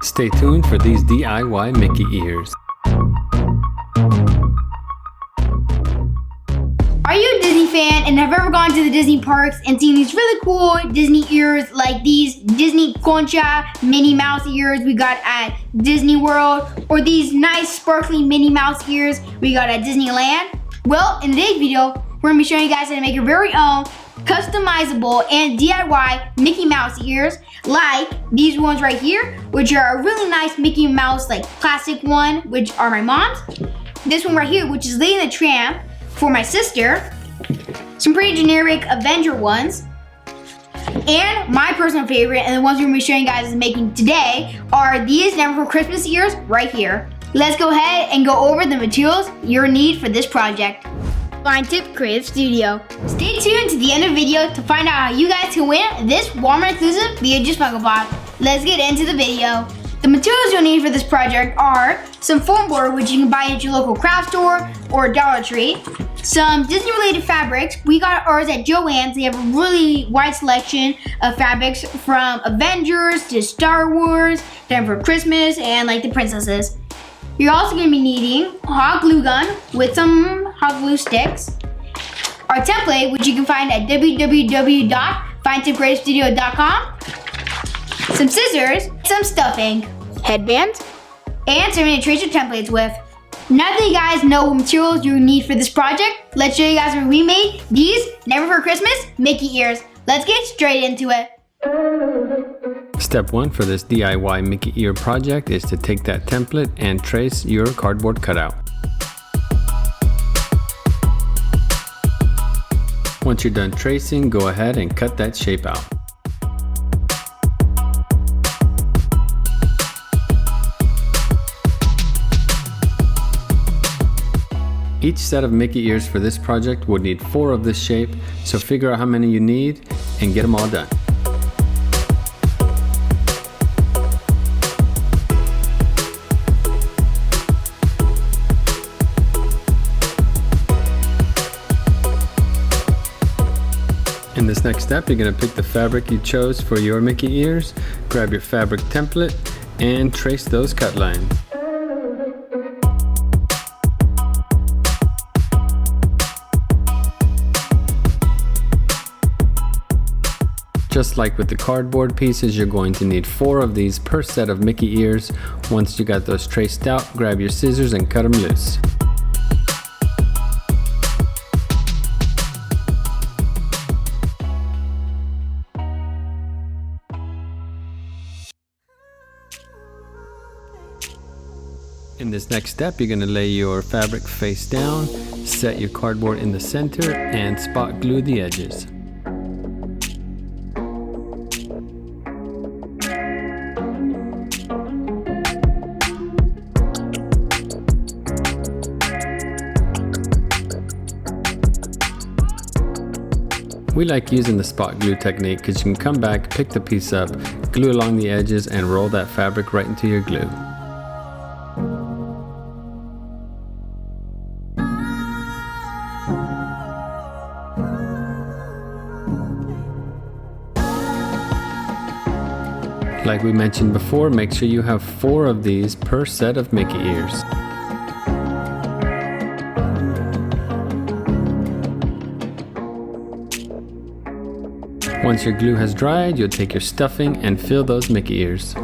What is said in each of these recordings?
Stay tuned for these DIY Mickey ears. Are you a Disney fan and have ever gone to the Disney parks and seen these really cool Disney ears like these Disney Concha Minnie Mouse ears we got at Disney World, or these nice sparkly Minnie Mouse ears we got at Disneyland? Well, in today's video, we're going to be showing you guys how to make your very own customizable and DIY Mickey Mouse ears, like these ones right here, which are a really nice Mickey Mouse like classic one, which are my mom's. This one right here, which is Lady and the Tramp, for my sister. Some pretty generic Avenger ones. And my personal favorite, and the ones we're going to be showing you guys making today, are these Never for Christmas ears right here. Let's go ahead and go over the materials you'll need for this project. Find Tip Creative Studio. Stay tuned to the end of the video to find out how you guys can win this Walmart exclusive VHS Funko Pop. Let's get into the video. The materials you'll need for this project are some foam board, which you can buy at your local craft store or Dollar Tree. Some Disney related fabrics. We got ours at Joann's. They have a really wide selection of fabrics from Avengers to Star Wars, Time for Christmas, and like the princesses. You're also going to be needing a hot glue gun with some hot glue sticks. Our template, which you can find at www.findtipcreativestudio.com. Some scissors, some stuffing, headbands, and something to trace your templates with. Now that you guys know what materials you need for this project, let's show you guys what we made these Never for Christmas Mickey ears. Let's get straight into it. Step 1 for this DIY Mickey ear project is to take that template and trace your cardboard cutout. Once you're done tracing, go ahead and cut that shape out. Each set of Mickey ears for this project would need 4 of this shape, so figure out how many you need and get them all done. In this next step, you're going to pick the fabric you chose for your Mickey ears, grab your fabric template, and trace those cut lines. Just like with the cardboard pieces, you're going to need 4 of these per set of Mickey ears. Once you got those traced out, grab your scissors and cut them loose. In this next step, you're going to lay your fabric face down, set your cardboard in the center, and spot glue the edges. We like using the spot glue technique because you can come back, pick the piece up, glue along the edges, and roll that fabric right into your glue. Like we mentioned before, make sure you have 4 of these per set of Mickey ears. Once your glue has dried, you'll take your stuffing and fill those Mickey ears.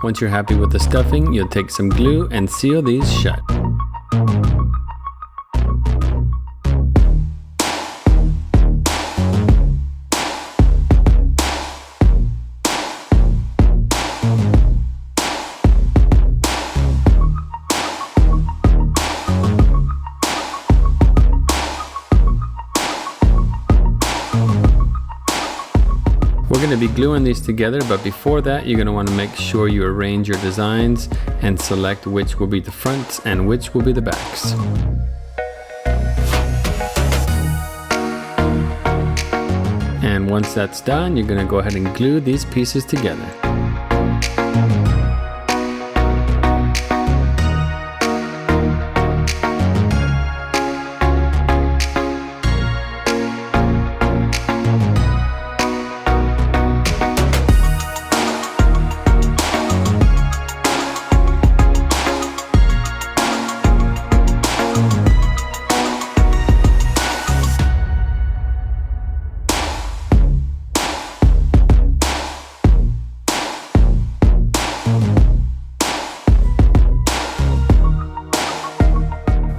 Once you're happy with the stuffing, you'll take some glue and seal these shut. going to be gluing these together, but before that you're going to want to make sure you arrange your designs and select which will be the fronts and which will be the backs. And once that's done, you're going to go ahead and glue these pieces together.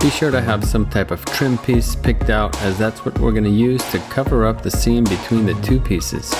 Be sure to have some type of trim piece picked out, as that's what we're going to use to cover up the seam between the two pieces.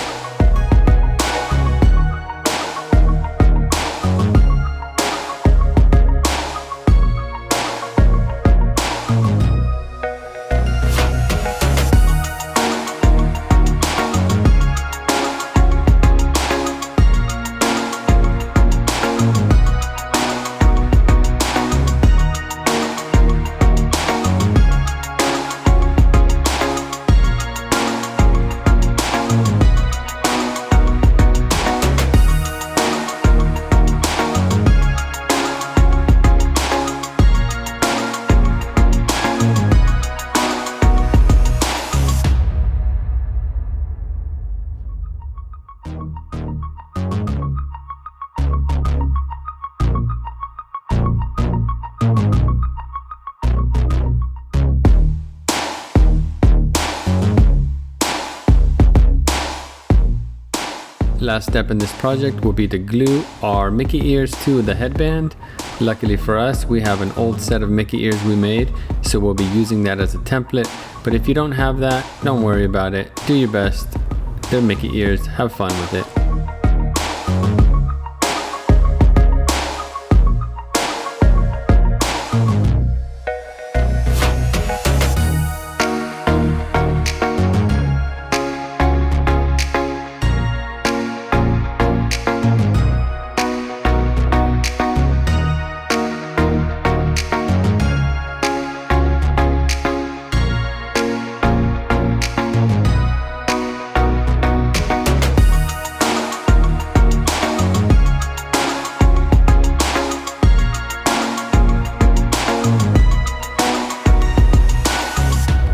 Last step in this project will be to glue our Mickey ears to the headband. Luckily for us, we have an old set of Mickey ears we made, so we'll be using that as a template. But if you don't have that, don't worry about it. Do your best. They're Mickey ears. Have fun with it.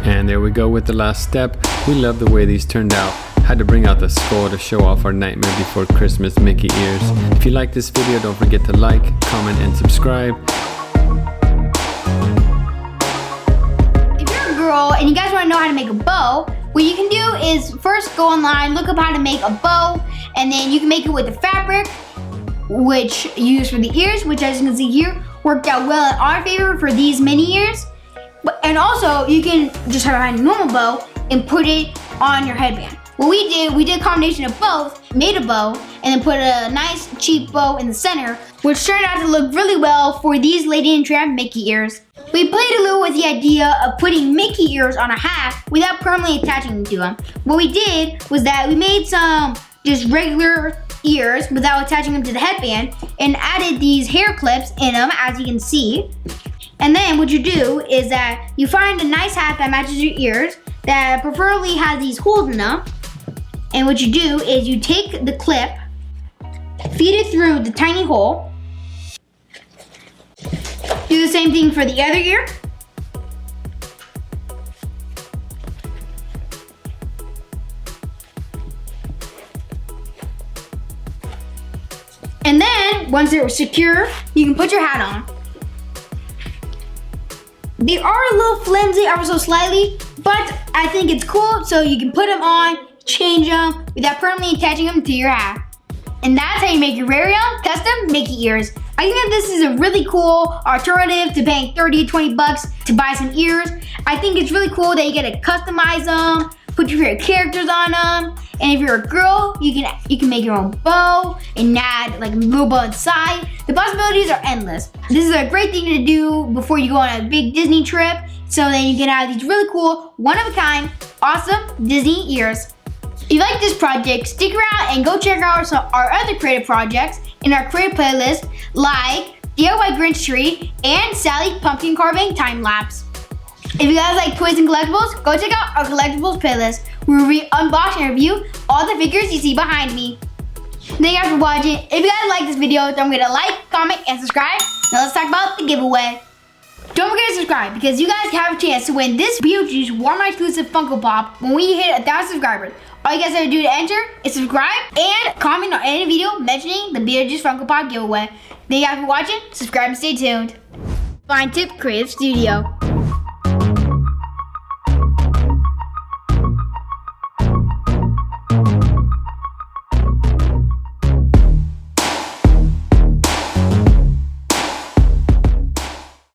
And there we go with the last step. We love the way these turned out. Had to bring out the skull to show off our Nightmare Before Christmas Mickey ears. If you like this video, don't forget to like, comment, and subscribe. If you're a girl and you guys want to know how to make a bow, what you can do is first go online, look up how to make a bow, and then you can make it with the fabric, which you use for the ears, which as you can see here, worked out well in our favor for these mini ears. And also, you can just have a normal bow and put it on your headband. What we did a combination of both, made a bow, and then put a nice cheap bow in the center, which turned out to look really well for these Lady and Tramp Mickey ears. We played a little with the idea of putting Mickey ears on a hat without permanently attaching them to them. What we did was that we made some just regular ears without attaching them to the headband and added these hair clips in them, as you can see. And then what you do is that you find a nice hat that matches your ears, that preferably has these holes in them. And what you do is you take the clip, feed it through the tiny hole. Do the same thing for the other ear. And then, once they're secure, you can put your hat on. They are a little flimsy, ever so slightly, but I think it's cool, so you can put them on, change them, without permanently attaching them to your hat. And that's how you make your very own custom Mickey ears. I think that this is a really cool alternative to paying 30 to 20 bucks to buy some ears. I think it's really cool that you get to customize them, put your favorite characters on them. And if you're a girl, you can make your own bow and add like a little bow inside. The possibilities are endless. This is a great thing to do before you go on a big Disney trip, so then you can have these really cool, one-of-a-kind, awesome Disney ears. If you like this project, stick around and go check out some our other creative projects in our creative playlist, like DIY Grinch Tree and Sally Pumpkin Carving Time Lapse. If you guys like toys and collectibles, go check out our collectibles playlist, where we unbox and review all the figures you see behind me. Thank you guys for watching. If you guys like this video, don't forget to like, comment, and subscribe. Now let's talk about the giveaway. Don't forget to subscribe, because you guys have a chance to win this huge Walmart exclusive Funko Pop when we hit 1,000 subscribers. All you guys have to do to enter is subscribe and comment on any video mentioning the Beetlejuice Funko Pop giveaway. Thank you guys for watching. Subscribe and stay tuned. Fine Tip Creative Studio.